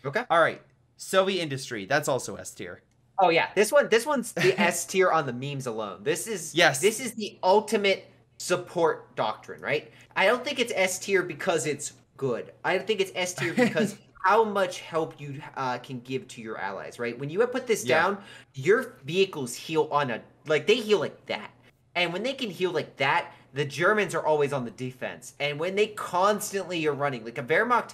Okay. All right. Soviet industry. That's also S tier. Oh yeah, this one's the S tier on the memes alone. This is the ultimate support doctrine, right? I don't think it's S tier because it's good. I think it's S tier because how much help you can give to your allies, right? When you put this down, your vehicles heal they heal like that. And when they can heal like that, the Germans are always on the defense. And when they constantly are running, like a Wehrmacht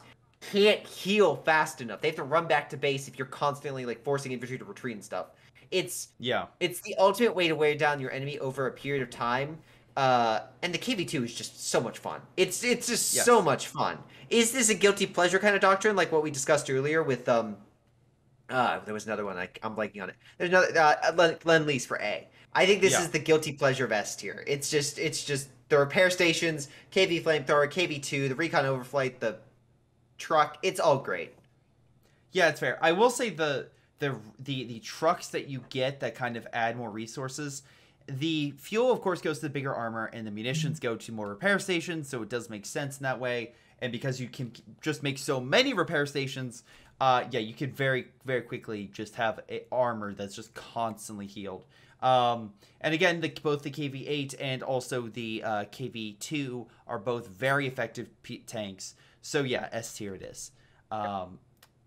can't heal fast enough. They have to run back to base if you're constantly like forcing infantry to retreat and stuff. It's the ultimate way to wear down your enemy over a period of time. And the KV2 is just so much fun. It's just so much fun. Is this a guilty pleasure kind of doctrine like what we discussed earlier with there was another one I'm blanking on it. There's another Lend-Lease for A. I think this is the guilty pleasure of S tier. It's just the repair stations, KV flamethrower, KV2, the recon overflight, the truck. It's all great. Yeah, it's fair. I will say the trucks that you get that kind of add more resources. The fuel, of course, goes to the bigger armor, and the munitions go to more repair stations. So it does make sense in that way. And because you can just make so many repair stations, you could very, very quickly just have an armor that's just constantly healed. And again, both the KV-8 and also the KV-2 are both very effective tanks. So yeah, S tier it is.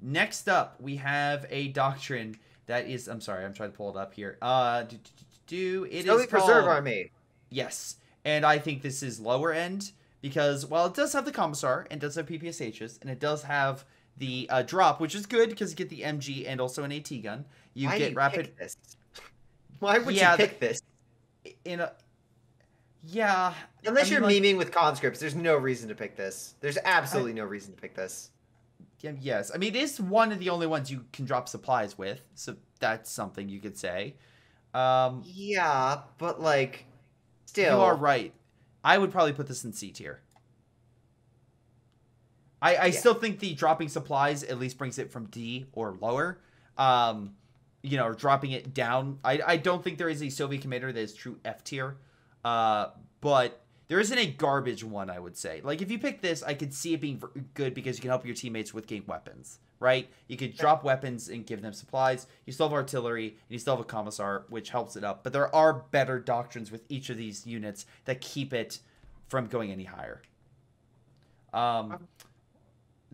Next up, we have a doctrine that is... I'm sorry, I'm trying to pull it up here. It is Preserve Army. Yes, and I think this is lower end because while it does have the Commissar and does have PPSHs, and it does have the drop, which is good because you get the MG and also an AT gun. Why get rapid. Why would you pick this? Unless you're memeing with conscripts, there's no reason to pick this. There's absolutely no reason to pick this. Yes, I mean it is one of the only ones you can drop supplies with, so that's something you could say. Yeah, but like, still, you are right. I would probably put this in C tier. I still think the dropping supplies at least brings it from D or lower. Or dropping it down. I don't think there is a Soviet commander that is true F tier. But there isn't a garbage one, I would say. Like, if you pick this, I could see it being good because you can help your teammates with getting weapons, right? You could drop weapons and give them supplies. You still have artillery, and you still have a commissar, which helps it up. But there are better doctrines with each of these units that keep it from going any higher.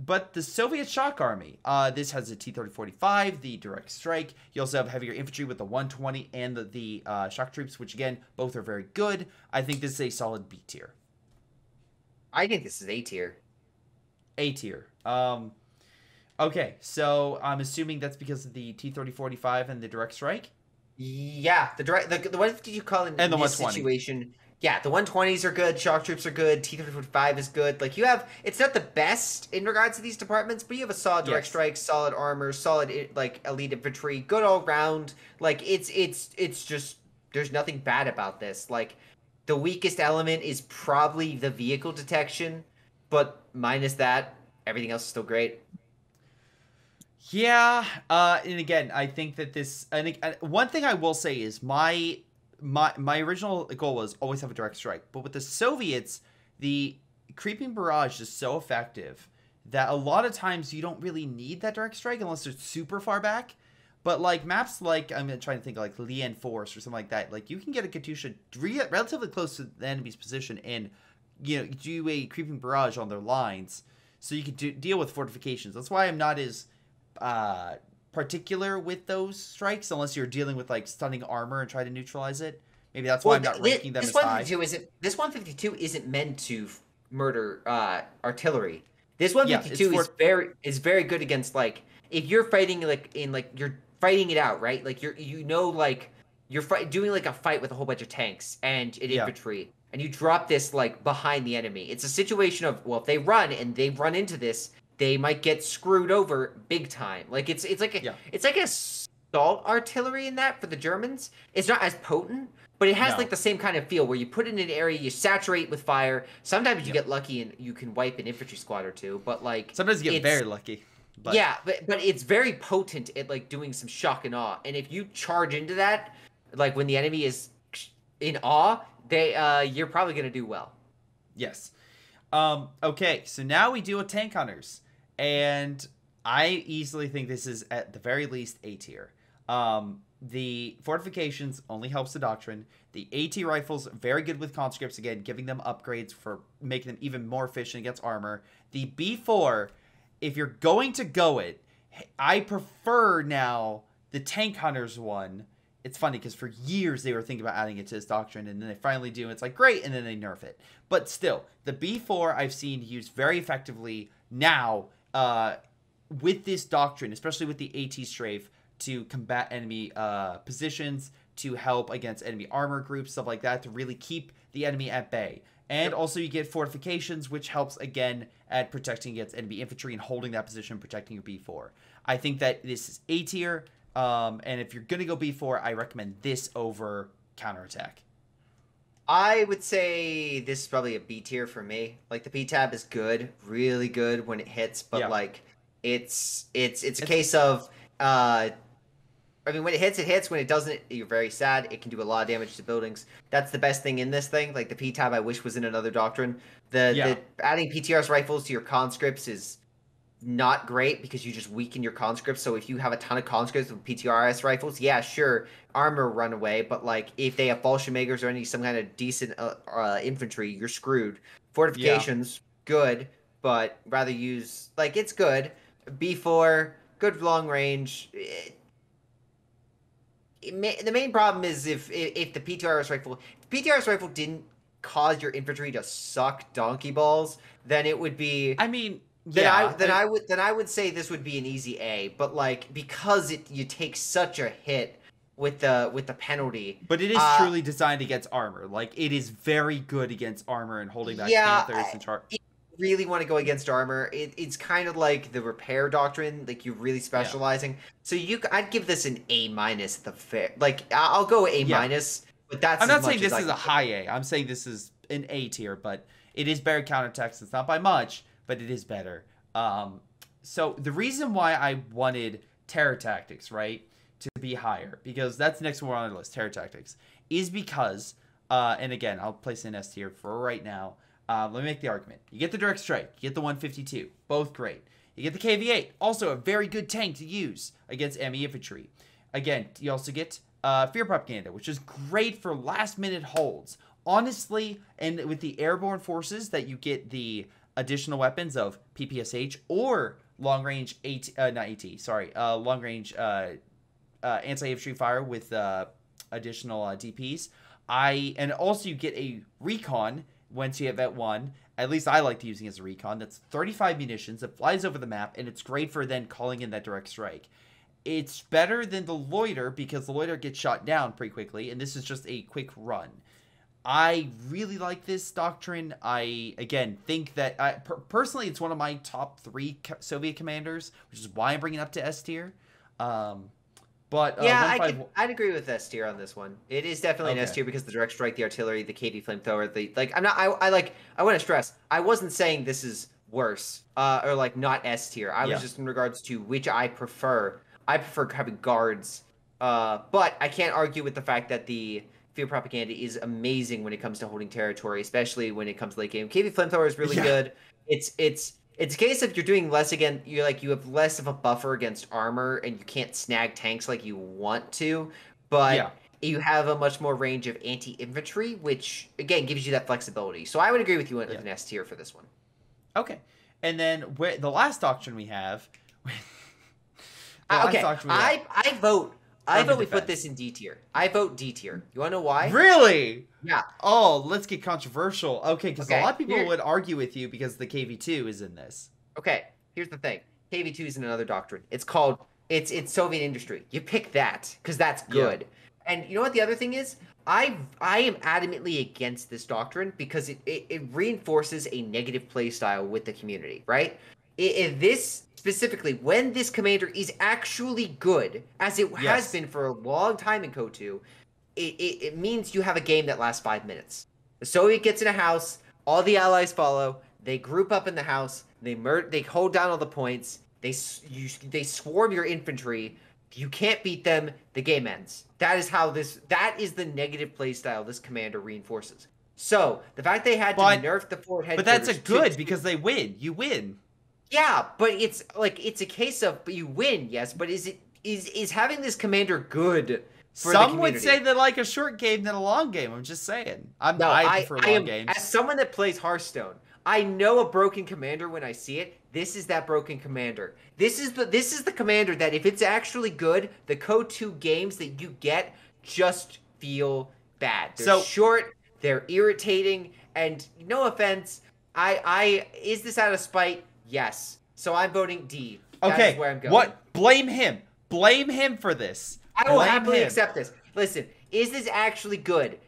But the Soviet Shock Army, this has a T-3045, the direct strike. You also have heavier infantry with the 120 and the shock troops, which again, both are very good. I think this is a solid B tier. I think this is A tier. A tier. Okay, so I'm assuming that's because of the T-3045 and the direct strike? Yeah, the what did you call it in and the this 120. Situation? Yeah, the 120s are good, shock troops are good, T-35 is good. Like, you have, it's not the best in regards to these departments, but you have a solid direct strike, solid armor, solid, like, elite infantry, good all round. Like, it's just, there's nothing bad about this. Like, the weakest element is probably the vehicle detection, but minus that, everything else is still great. Yeah, and again, I think that this, and one thing I will say is my original goal was always have a direct strike. But with the Soviets, the creeping barrage is so effective that a lot of times you don't really need that direct strike unless it's super far back. But like maps like I'm trying to think like Lien Force or something like that, like you can get a Katyusha relatively close to the enemy's position and do a creeping barrage on their lines, so you can deal with fortifications. That's why I'm not as particular with those strikes unless you're dealing with like stunning armor and try to neutralize it. Maybe that's why I'm not ranking them as high. This 152 isn't meant to murder artillery. This 152 is very good against like if you're fighting like you're fighting it out, right? Like you're doing like a fight with a whole bunch of tanks and infantry, and you drop this like behind the enemy. It's a situation of, well, if they run into this, they might get screwed over big time. Like it's like a assault artillery in that for the Germans. It's not as potent, but it has like the same kind of feel where you put it in an area, you saturate with fire. Sometimes you get lucky and you can wipe an infantry squad or two, but like sometimes you get very lucky. But but it's very potent at like doing some shock and awe. And if you charge into that, like when the enemy is in awe, you're probably gonna do well. Yes. Okay, so now we deal with tank hunters, and I easily think this is at the very least A tier. The fortifications only helps the Doctrine. The AT rifles, very good with conscripts, again, giving them upgrades for making them even more efficient against armor. The B4, if you're going to go it, I prefer now the tank hunters one. It's funny because for years they were thinking about adding it to this Doctrine, and then they finally do. It's like, great, and then they nerf it. But still, the B4 I've seen used very effectively now with this Doctrine, especially with the AT strafe, to combat enemy positions, to help against enemy armor groups, stuff like that, to really keep the enemy at bay. And also you get fortifications, which helps, again, at protecting against enemy infantry and holding that position, protecting your B4. I think that this is A tier, and if you're going to go B4, I recommend this over counterattack. I would say this is probably a B tier for me. Like, the P-tab is good, really good when it hits, but, like, it's a case of... I mean, when it hits. When it doesn't, you're very sad. It can do a lot of damage to buildings. That's the best thing in this thing. Like, the P-tab, I wish was in another Doctrine. The adding PTRS rifles to your conscripts is not great because you just weaken your conscripts. So if you have a ton of conscripts with PTRS rifles, yeah, sure, armor run away. But, like, if they have Fallschirmjägers or some kind of decent infantry, you're screwed. Fortifications, good, but rather use... Like, it's good. B4, good long range... the main problem is if the PTRS rifle didn't cause your infantry to suck donkey balls, then it would be. I mean, I would say this would be an easy A. But like because you take such a hit with the penalty. But it is truly designed against armor. Like it is very good against armor and holding back Panthers and char. Really want to go against armor. It's kind of like the repair Doctrine, like you're really specializing. So I'd give this an A- at the fair. Like I'll go A-, but that's. I'm not saying this is a high A. I'm saying this is an A tier, but it is better counterattacks. It's not by much, but it is better. So the reason why I wanted Terror Tactics, right, to be higher, because that's the next one on our list, Terror Tactics, is because, and again, I'll place it in S tier for right now. Let me make the argument. You get the Direct Strike. You get the 152. Both great. You get the KV-8. Also a very good tank to use against enemy infantry. Again, you also get Fear Propaganda, which is great for last-minute holds. Honestly, and with the Airborne Forces that you get the additional weapons of PPSH or long-range long-range anti-infantry fire with additional DPs. And also you get a Recon. Once you have that one, at least I like to using it as a recon. That's 35 munitions. It flies over the map, and it's great for then calling in that direct strike. It's better than the loiter because the loiter gets shot down pretty quickly, and this is just a quick run. I really like this Doctrine. I, again, think that... personally, it's one of my top 3 Soviet commanders, which is why I'm bringing it up to S tier. But yeah, I'd agree with S tier on this one. It is definitely an S tier because the direct strike, the artillery, the KV flamethrower, I want to stress, I wasn't saying this is worse or like not S tier. I was just in regards to which I prefer. I prefer having guards, but I can't argue with the fact that the Fear Propaganda is amazing when it comes to holding territory, especially when it comes to late game. KV flamethrower is really good. It's It's a case of you're doing less again. You're like you have less of a buffer against armor, and you can't snag tanks like you want to, Yeah. but you have a much more range of anti-infantry, which again gives you that flexibility. So I would agree with you with Yeah. an S tier for this one. Okay. And then the last doctrine we have. Okay, I vote. I vote we put defense. this in D tier. I vote D tier. You want to know why? Really? Yeah. Oh, let's get controversial. Okay, because a Okay, lot of people here- would argue with you because the KV2 is in this. Okay, here's the thing. KV2 is in another doctrine. It's called it's Soviet industry. You pick that because that's good. And you know what the other thing is? I am adamantly against this doctrine because it reinforces a negative play style with the community, right? This specifically, when this commander is actually good, as it has Yes. been for a long time in CoH2, it means you have a game that lasts 5 minutes. The Soviet gets in a house, all the allies follow, they group up in the house, they hold down all the points, they swarm your infantry, you can't beat them, the game ends. That is the negative playstyle this commander reinforces. So, the fact they had to nerf the forward headquarters. But that's a good because they win. You win. Yeah, but it's a case of you win, yes, but is having this commander good for Some the would community? say they like a short game than a long game. I'm just saying. I prefer long games. As someone that plays Hearthstone, I know a broken commander when I see it. This is that broken commander. This is the commander that if it's actually good, the CoH2 games that you get just feel bad. They're short, they're irritating, and no offense, is this out of spite? Yes. So I'm voting D. Okay. That is where I'm going. What? Blame him. Blame him for this. I will happily accept this. Listen, is this actually good?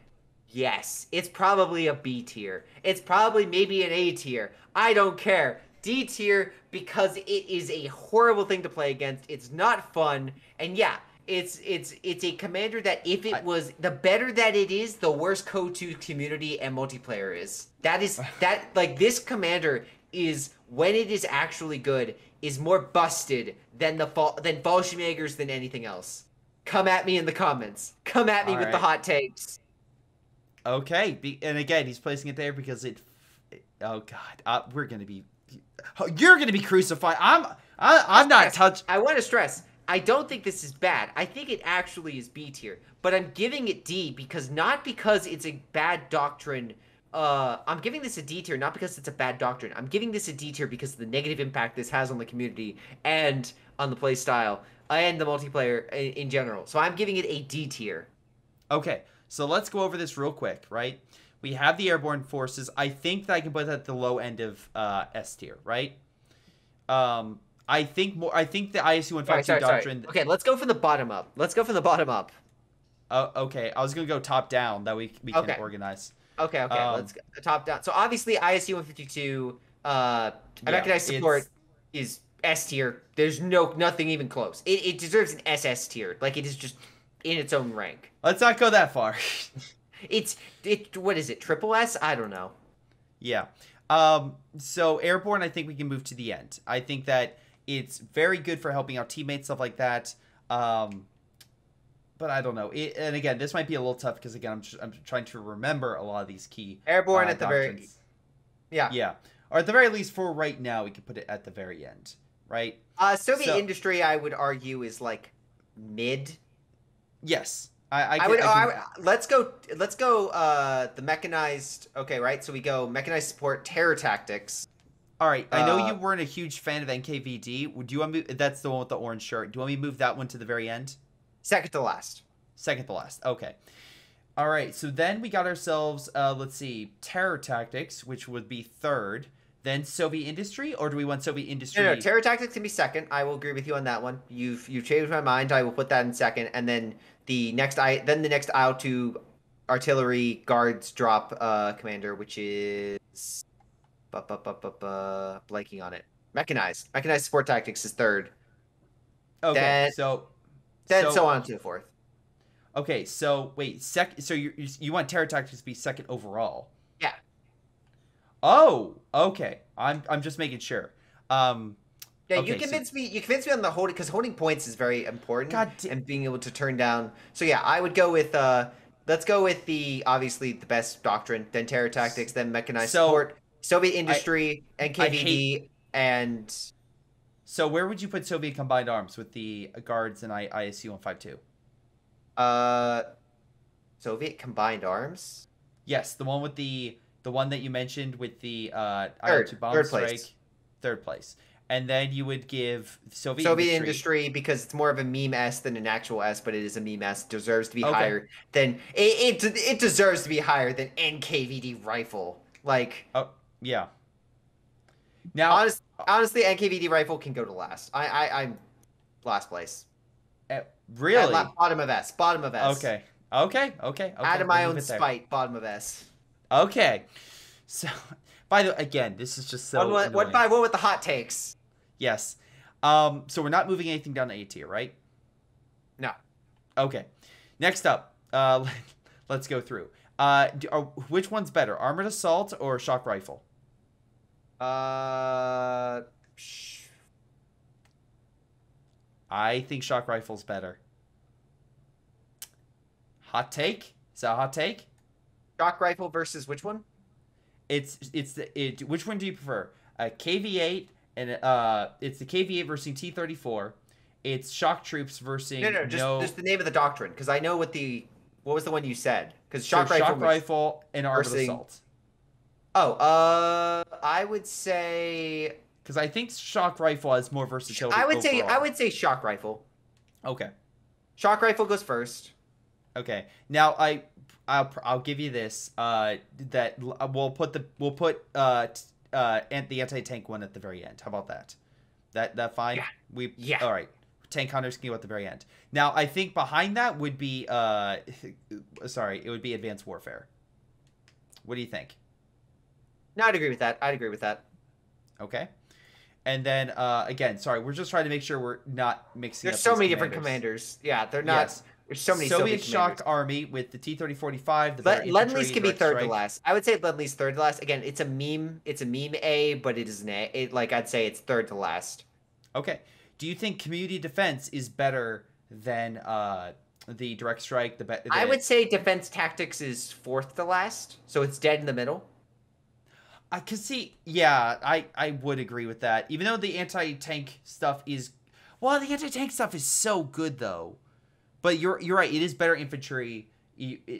Yes. It's probably a B tier. It's probably maybe an A tier. I don't care. D tier because it is a horrible thing to play against. It's not fun. And yeah, it's a commander that if it was the better that it is, the worse CoH2 community and multiplayer is. This commander is, when it is actually good, is more busted than Fallschirmjägers than anything else. Come at me in the comments. Come at me with the hot takes. Okay, and again, he's placing it there because oh God, we're gonna be. You're gonna be crucified. I'm not touched. I want to stress, I don't think this is bad. I think it actually is B tier, but I'm giving it D because not because it's a bad doctrine. I'm giving this a D tier not because it's a bad doctrine. I'm giving this a D tier because of the negative impact this has on the community and on the play style and the multiplayer in general. So I'm giving it a D tier. Okay, so let's go over this real quick, right? We have the Airborne Forces. I think that I can put that at the low end of S tier, right? I think the ISU-152 doctrine. Okay, let's go from the bottom up. Okay, I was gonna go top down. That we can organize. Okay, let's go top down. So obviously ISU-152 mechanized support is S tier. There's nothing even close. It deserves an SS tier. Like, it is just in its own rank. Let's not go that far. What is it? Triple S? I don't know. Yeah. So Airborne, I think we can move to the end. I think that it's very good for helping out teammates, stuff like that. But I don't know. And again, this might be a little tough because again, I'm trying to remember a lot of these key Airborne at the doctrines. Yeah. Or at the very least, for right now, we could put it at the very end, right? Soviet industry, I would argue, is like mid. Yes. Let's go the mechanized. Okay, right? So we go mechanized support, terror tactics. All right. I know you weren't a huge fan of NKVD. Do you want me? That's the one with the orange shirt. Do you want me to move that one to the very end? Second to last. Second to last. Okay. All right. So then we got ourselves, let's see, terror tactics, which would be third. Then Soviet industry, or do we want Soviet industry? No, terror tactics can be second. I will agree with you on that one. You've changed my mind. I will put that in second, and then the next IL2 artillery guards drop commander, which is blanking on it. Mechanized support tactics is third. Okay, so on and so forth. Okay, so wait, so you want terror tactics to be second overall? Yeah. Oh, okay. I'm just making sure. Yeah, okay, you convinced me. You convinced me on the holding, because holding points is very important, and being able to turn down. So yeah, I would go with. Let's go with obviously the best doctrine, then terror tactics, then mechanized support, Soviet industry, and KVD. And So where would you put Soviet combined arms with the guards and ISU 152? Soviet combined arms. Yes, the one that you mentioned with the Third, IL-2 bomb third strike, place. third place. And then you would give Soviet industry because it's more of a meme S than an actual S, but it is a meme S. Deserves to be Okay. higher than it deserves to be higher than NKVD rifle. Like, Oh yeah. Now honestly, NKVD rifle can go to last. I'm last place. Really? Bottom of S. Bottom of S. Okay. Out of my own spite, bottom of S. Okay. So, by the way, again, this is just so one by one with the hot takes. Yes. So we're not moving anything down to A tier, right? No. Okay. Next up, let's go through. Which one's better, armored assault or shock rifle? I think shock rifle's better. Hot take? Is that a hot take? Shock rifle versus which one? Which one do you prefer? A KV-8 and it's the KV-8 versus T-34. It's shock troops versus just the name of the doctrine, because I know what was the one you said? Because shock rifle and armored assault. Oh, I would say, because I think shock rifle has more versatility. I would say shock rifle. Okay. Shock rifle goes first. Okay. Now I'll give you this. That we'll put the anti-tank one at the very end. How about that? That fine? Yeah. All right. Tank hunters can go at the very end. Now I think behind that would be it would be advanced warfare. What do you think? No, I'd agree with that. Okay. And then again, sorry, we're just trying to make sure we're not mixing. There's so many different commanders. Yeah, they're not. Yes. There's so many Soviet shock army with the T-3045. Lend-Lease can be third to last. I would say Lend-Lease third to last. Again, it's a meme. It's a meme A, but it is an A. I'd say it's third to last. Okay. Do you think community defense is better than the direct strike? I would say defense tactics is fourth to last, so it's dead in the middle. I can see. Yeah, I would agree with that. Even though the anti-tank stuff is, well, the anti-tank stuff is so good though. But you're right. It is better infantry.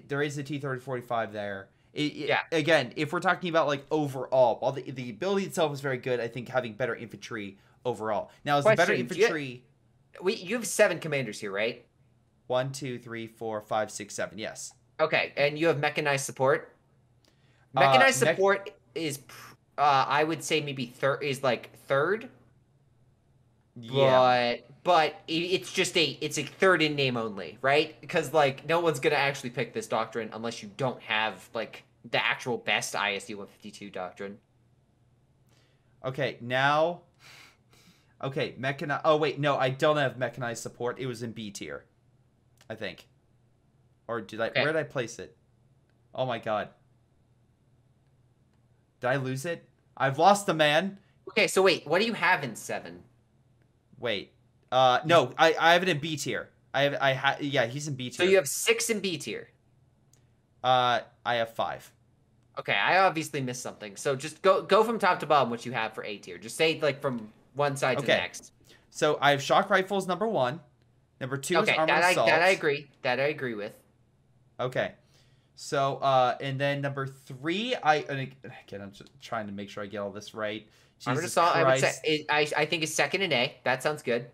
There is the T-3045 there. Yeah. Again, if we're talking about like overall, while the ability itself is very good, I think having better infantry overall. Now, is the better infantry? You have 7 commanders here, right? 1, 2, 3, 4, 5, 6, 7. Yes. Okay, and you have mechanized support. Mechanized support is, I would say maybe third. Yeah. But it's a third in name only, right? Because like no one's gonna actually pick this doctrine unless you don't have like the actual best ISD 152 doctrine. Okay, now. Okay, mechanized. Oh wait, no, I don't have mechanized support. It was in B tier, I think. Or did I? Okay. Where did I place it? Oh my god. Did I lose it? I've lost the man. Okay, so wait, what do you have in 7? Wait. No, I have it in B tier. Yeah, he's in B tier. So you have 6 in B tier. I have 5. Okay, I obviously missed something. So just go from top to bottom what you have for A tier. Just say like from one side to the next. So I have shock rifles number 1. Number 2 is armored assault. That I agree. That I agree with. Okay. So and then number 3, again I'm just trying to make sure I get all this right. Armored assault, I would say I think is second in A. That sounds good.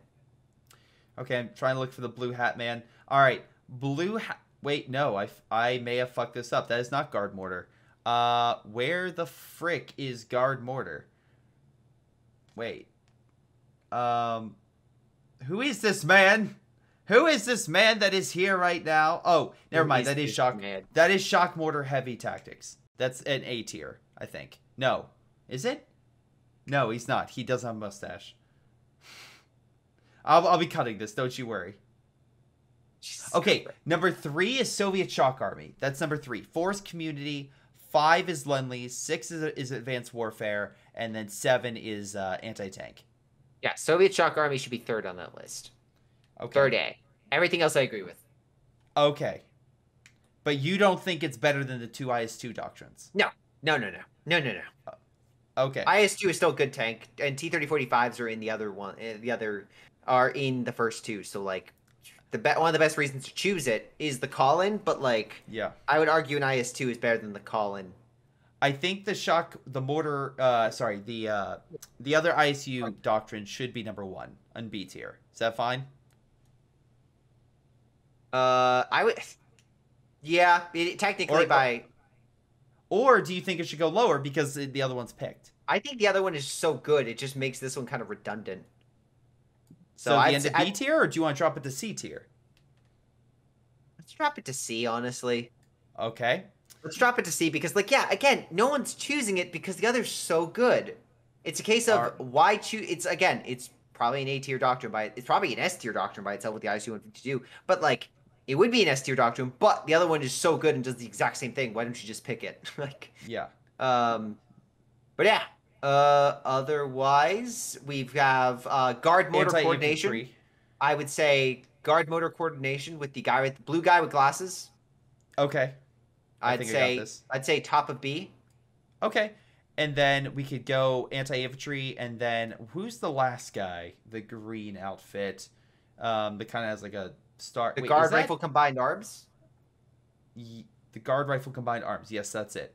Okay, I'm trying to look for the blue hat man. All right, blue hat. Wait, no, I may have fucked this up. That is not guard mortar. Where the frick is guard mortar? Wait. Who is this man? Who is this man that is here right now? Oh, never mind. That is shock. That is shock mortar heavy tactics. That's an A tier, I think. No, is it? No, he's not. He does have a mustache. I'll be cutting this. Don't you worry. Okay, number 3 is Soviet Shock Army. That's number 3. 4 is Community. 5 is Lend-Lease. 6 is Advanced Warfare. And then 7 is Anti-Tank. Yeah, Soviet Shock Army should be third on that list. Okay. Third A. Everything else I agree with. Okay. But you don't think it's better than the 2 IS-2 doctrines? No. Okay. IS-2 is still a good tank, and T-3045s are in the other one. The other are in the first two. So like, one of the best reasons to choose it is the call-in. But like, yeah, I would argue an IS-2 is better than the call-in. I think the mortar, the other ISU doctrine should be number 1 on B tier. Is that fine? I would, yeah, technically or do you think it should go lower because the other one's picked? I think the other one is so good, it just makes this one kind of redundant. So the end of B tier, or do you want to drop it to C tier? Let's drop it to C, honestly. Okay. Let's drop it to C because, like, yeah, again, no one's choosing it because the other's so good. It's a case of why choose. It's probably an A tier doctrine it's probably an S tier doctrine by itself with the ISU-152. But like, it would be an S tier doctrine, but the other one is so good and does the exact same thing. Why don't you just pick it? Like, yeah. But yeah. Otherwise, we have guard motor coordination. I would say guard motor coordination with the blue guy with glasses. Okay. I'd say top of B. Okay. And then we could go anti-infantry, and then who's the last guy? The green outfit. That kind of has like a star. The guard rifle combined arms? The guard rifle combined arms. Yes, that's it.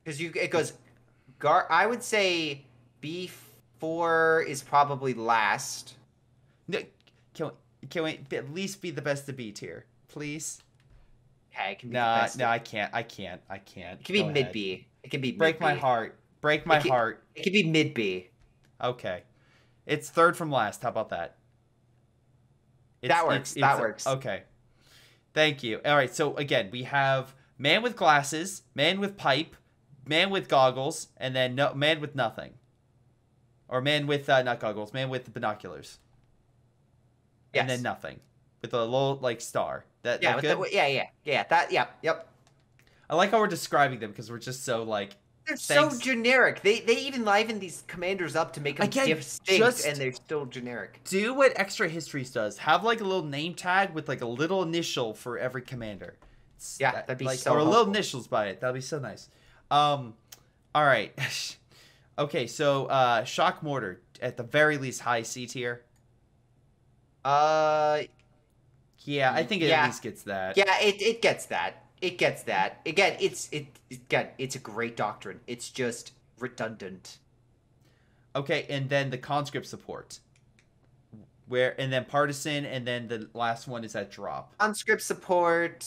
Because it goes guard. I would say B4 is probably last. No, can we at least be the best of B tier, please? Okay, it can be the best. No, I can't. It can be mid B. It can be break my heart. Break my heart. It can be mid B. Okay, it's third from last. How about that? That works. Okay, thank you. All right, so again, we have man with glasses, man with pipe, man with goggles, and then man with nothing, or man with not goggles, man with binoculars, and then nothing with a little like star. Yep. I like how we're describing them because we're just so like they're so generic. They even liven these commanders up to make them distinct, and they're still generic. Do what Extra Histories does. Have like a little name tag with like a little initial for every commander. That'd be so or helpful. a little initials by it. That'd be so nice. All right. Okay, so shock mortar at the very least high C tier. Yeah, I think it at least gets that. Yeah, it gets that. It gets that. Again, it's a great doctrine. It's just redundant. Okay, and then the conscript support. And then partisan, and then the last one is that drop. Conscript support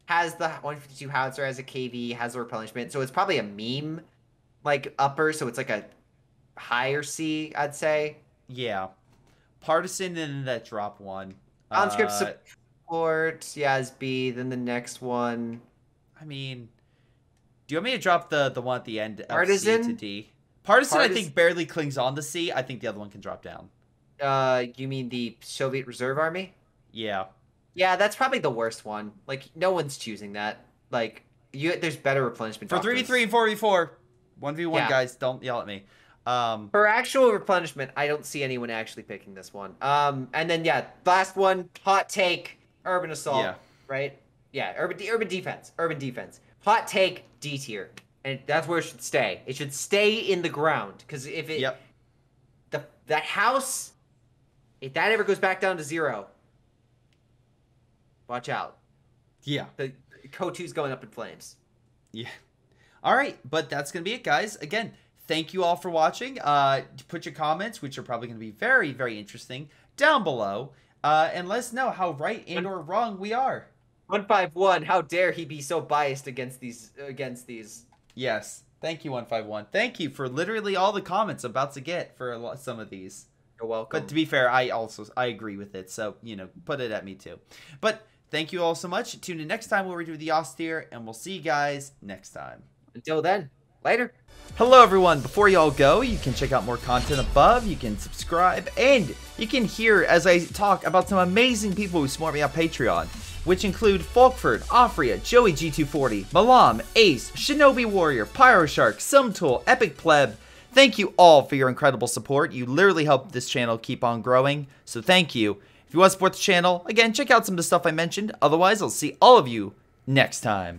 has the 152 howitzer, has a KV, has a replenishment, so it's probably a meme like upper, so it's like a higher C, I'd say. Yeah. Partisan and then that drop one. Conscript support, yeah, is B. Then the next one. I mean, do you want me to drop the one at the end of C to D? Partisan, I think, barely clings on to C. I think the other one can drop down. You mean the Soviet Reserve Army? Yeah. Yeah, that's probably the worst one. Like, no one's choosing that. Like, there's better replenishment for 3v3 and 4v4. 1v1, guys, don't yell at me. For actual replenishment, I don't see anyone actually picking this one. And then last one, hot take, urban assault, right? Yeah, urban defense. Hot take, D tier, and that's where it should stay. It should stay in the ground because if it, that house, if that ever goes back down to 0, watch out. Yeah, the CoH2 is going up in flames. Yeah. All right, but that's gonna be it, guys. Again, thank you all for watching. Put your comments, which are probably going to be very, very interesting, down below. And let us know how right and or wrong we are. 151, how dare he be so biased against these? Yes. Thank you, 151. Thank you for literally all the comments I'm about to get for some of these. You're welcome. But to be fair, I agree with it. So, put it at me too. But thank you all so much. Tune in next time where we do the austere, and we'll see you guys next time. Until then. Later. Hello everyone, before y'all go, you can check out more content above, you can subscribe, and you can hear as I talk about some amazing people who support me on Patreon, which include Folkvard, Aphyria, Joey G240, Milam, Ace, ShinobiWarrior, Pyroshark, XSomeToolx, Epic Pleb. Thank you all for your incredible support. You literally help this channel keep on growing, so thank you. If you want to support the channel, again, check out some of the stuff I mentioned. Otherwise, I'll see all of you next time.